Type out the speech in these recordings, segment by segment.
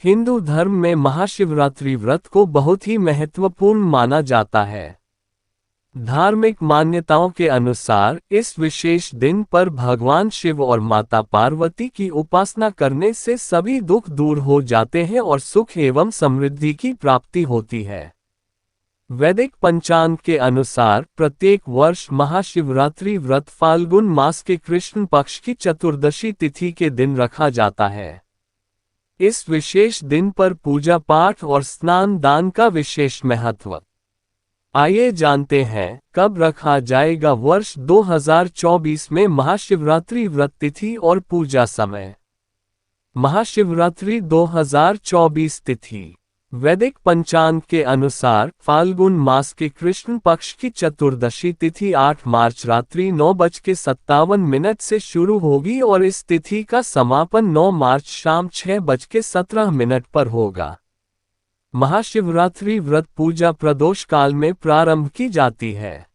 हिंदू धर्म में महाशिवरात्रि व्रत को बहुत ही महत्वपूर्ण माना जाता है। धार्मिक मान्यताओं के अनुसार इस विशेष दिन पर भगवान शिव और माता पार्वती की उपासना करने से सभी दुख दूर हो जाते हैं और सुख एवं समृद्धि की प्राप्ति होती है। वैदिक पंचांग के अनुसार प्रत्येक वर्ष महाशिवरात्रि व्रत फाल्गुन मास के कृष्ण पक्ष की चतुर्दशी तिथि के दिन रखा जाता है। इस विशेष दिन पर पूजा पाठ और स्नान दान का विशेष महत्व। आइए जानते हैं कब रखा जाएगा वर्ष 2024 में महाशिवरात्रि व्रत तिथि और पूजा समय। महाशिवरात्रि 2024 तिथि वैदिक पंचांग के अनुसार फाल्गुन मास के कृष्ण पक्ष की चतुर्दशी तिथि 8 मार्च रात्रि 9:57 से शुरू होगी और इस तिथि का समापन 9 मार्च शाम 6:17 पर होगा। महाशिवरात्रि व्रत पूजा प्रदोष काल में प्रारंभ की जाती है।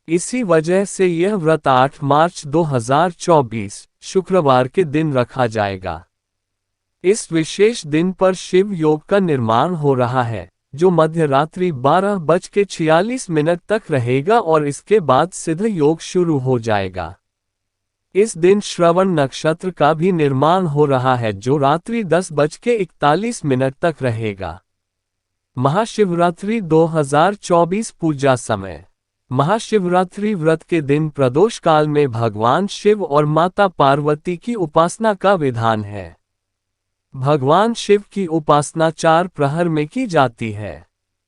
इसी वजह से यह व्रत 8 मार्च 2024 शुक्रवार के दिन रखा जाएगा। इस विशेष दिन पर शिव योग का निर्माण हो रहा है, जो मध्य रात्रि 12:46 तक रहेगा और इसके बाद सिद्ध योग शुरू हो जाएगा। इस दिन श्रवण नक्षत्र का भी निर्माण हो रहा है, जो रात्रि 10:41 तक रहेगा। महाशिवरात्रि 2024 पूजा समय। महाशिवरात्रि व्रत के दिन प्रदोष काल में भगवान शिव और माता पार्वती की उपासना का विधान है। भगवान शिव की उपासना 4 प्रहर में की जाती है।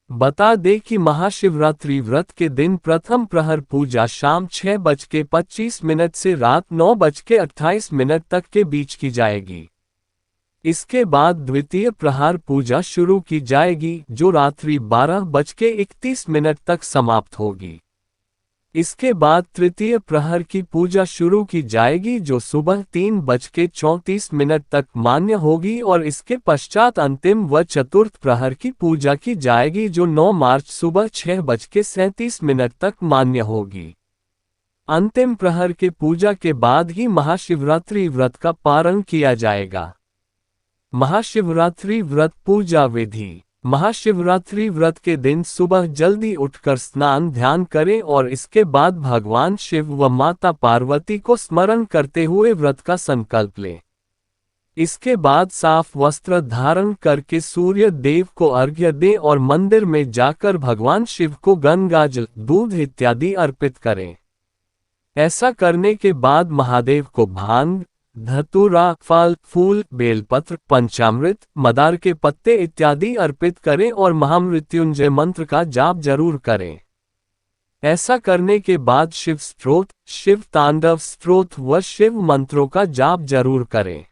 बता दें कि महाशिवरात्रि व्रत के दिन प्रथम प्रहर पूजा शाम 6:25 से रात 9:28 तक के बीच की जाएगी। इसके बाद द्वितीय प्रहर पूजा शुरू की जाएगी, जो रात्रि 12:31 तक समाप्त होगी। इसके बाद तृतीय प्रहर की पूजा शुरू की जाएगी, जो सुबह 3:34 तक मान्य होगी और इसके पश्चात अंतिम व चतुर्थ प्रहर की पूजा की जाएगी, जो 9 मार्च सुबह 6:37 तक मान्य होगी। अंतिम प्रहर के पूजा के बाद ही महाशिवरात्रि व्रत का पारण किया जाएगा। महाशिवरात्रि व्रत पूजा विधि। महाशिवरात्रि व्रत के दिन सुबह जल्दी उठकर स्नान ध्यान करें और इसके बाद भगवान शिव व माता पार्वती को स्मरण करते हुए व्रत का संकल्प लें। इसके बाद साफ वस्त्र धारण करके सूर्य देव को अर्घ्य दें और मंदिर में जाकर भगवान शिव को गंगाजल, दूध इत्यादि अर्पित करें। ऐसा करने के बाद महादेव को भांग, धतूरा, फल फूल, बेलपत्र, पंचामृत, मदार के पत्ते इत्यादि अर्पित करें और महामृत्युंजय मंत्र का जाप जरूर करें। ऐसा करने के बाद शिव स्तोत्र, शिव तांडव स्तोत्र व शिव मंत्रों का जाप जरूर करें।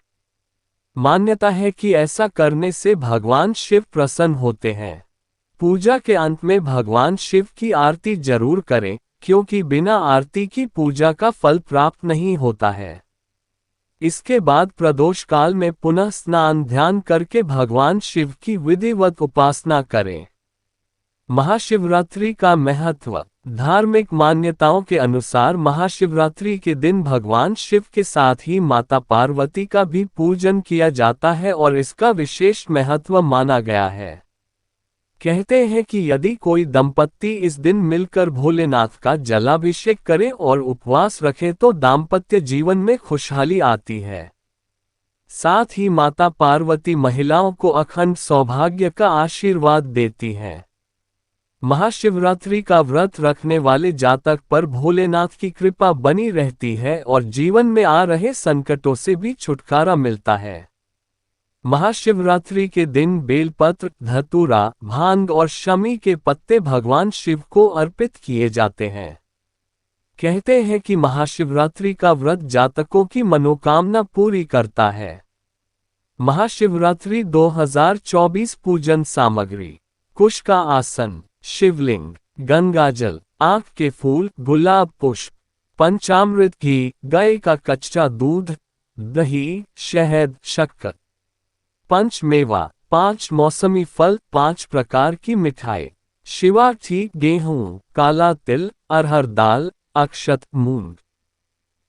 मान्यता है कि ऐसा करने से भगवान शिव प्रसन्न होते हैं। पूजा के अंत में भगवान शिव की आरती जरूर करें, क्योंकि बिना आरती की पूजा का फल प्राप्त नहीं होता है। इसके बाद प्रदोष काल में पुनः स्नान ध्यान करके भगवान शिव की विधिवत उपासना करें। महाशिवरात्रि का महत्व। धार्मिक मान्यताओं के अनुसार महाशिवरात्रि के दिन भगवान शिव के साथ ही माता पार्वती का भी पूजन किया जाता है और इसका विशेष महत्व माना गया है। कहते हैं कि यदि कोई दंपत्ति इस दिन मिलकर भोलेनाथ का जलाभिषेक करे और उपवास रखे तो दाम्पत्य जीवन में खुशहाली आती है। साथ ही माता पार्वती महिलाओं को अखंड सौभाग्य का आशीर्वाद देती हैं। महाशिवरात्रि का व्रत रखने वाले जातक पर भोलेनाथ की कृपा बनी रहती है और जीवन में आ रहे संकटों से भी छुटकारा मिलता है। महाशिवरात्रि के दिन बेलपत्र, धतूरा, भांग और शमी के पत्ते भगवान शिव को अर्पित किए जाते हैं। कहते हैं कि महाशिवरात्रि का व्रत जातकों की मनोकामना पूरी करता है। महाशिवरात्रि 2024 पूजन सामग्री। कुश का आसन, शिवलिंग, गंगाजल, आंख के फूल, गुलाब पुष्प, पंचामृत घी, गाय का कच्चा दूध, दही, शहद, शक्कर, पंचमेवा, 5 मौसमी फल, 5 प्रकार की मिठाई, शिवार्थी, गेहूं, काला तिल, अरहर दाल, अक्षत, मूंग,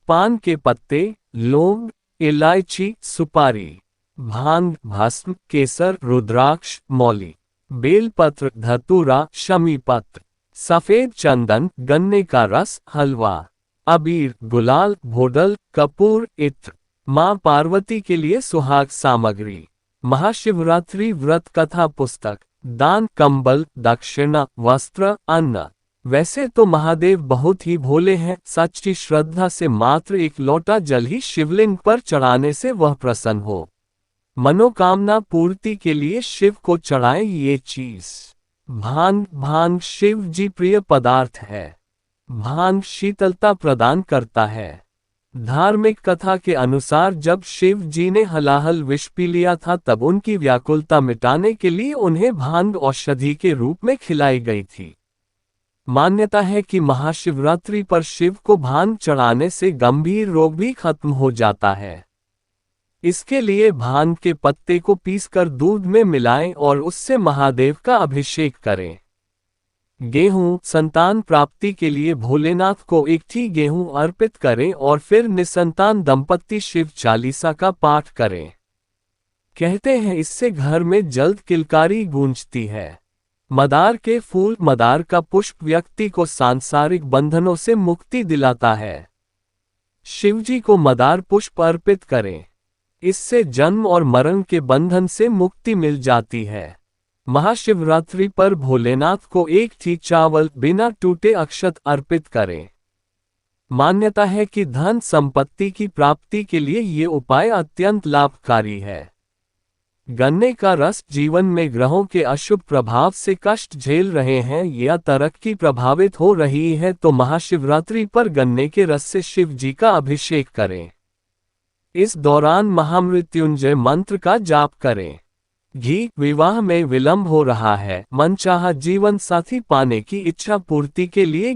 पान के पत्ते, लौंग, इलायची, सुपारी। भांग, भस्म, केसर, रुद्राक्ष, मौली, बेलपत्र, धतूरा, शमी पत्र, सफेद चंदन, गन्ने का रस, हलवा, अबीर, गुलाल, भोडल, कपूर, इत्र। मां पार्वती के लिए सुहाग सामग्री। महाशिवरात्रि व्रत कथा पुस्तक। दान, कंबल, दक्षिणा, वस्त्र, अन्न। वैसे तो महादेव बहुत ही भोले हैं, सच्ची श्रद्धा से मात्र एक लोटा जल ही शिवलिंग पर चढ़ाने से वह प्रसन्न हो। मनोकामना पूर्ति के लिए शिव को चढ़ाए ये चीज। भांग शिव जी प्रिय पदार्थ है। भांग शीतलता प्रदान करता है। धार्मिक कथा के अनुसार जब शिव जी ने हलाहल विष पी लिया था तब उनकी व्याकुलता मिटाने के लिए उन्हें भांग औषधि के रूप में खिलाई गई थी। मान्यता है कि महाशिवरात्रि पर शिव को भांग चढ़ाने से गंभीर रोग भी खत्म हो जाता है। इसके लिए भांग के पत्ते को पीसकर दूध में मिलाएं और उससे महादेव का अभिषेक करें। गेहूं, संतान प्राप्ति के लिए भोलेनाथ को एकठी गेहूं अर्पित करें और फिर निसंतान दंपत्ति शिव चालीसा का पाठ करें। कहते हैं इससे घर में जल्द किलकारी गूंजती है। मदार के फूल, मदार का पुष्प व्यक्ति को सांसारिक बंधनों से मुक्ति दिलाता है। शिवजी को मदार पुष्प अर्पित करें। इससे जन्म और मरण के बंधन से मुक्ति मिल जाती है। महाशिवरात्रि पर भोलेनाथ को एकठी चावल बिना टूटे अक्षत अर्पित करें। मान्यता है कि धन संपत्ति की प्राप्ति के लिए ये उपाय अत्यंत लाभकारी है। गन्ने का रस, जीवन में ग्रहों के अशुभ प्रभाव से कष्ट झेल रहे हैं या तरक्की प्रभावित हो रही है तो महाशिवरात्रि पर गन्ने के रस से शिव जी का अभिषेक करें। इस दौरान महामृत्युंजय मंत्र का जाप करें। घी, विवाह में विलंब हो रहा है, मनचाहा जीवन साथी पाने की इच्छा पूर्ति के लिए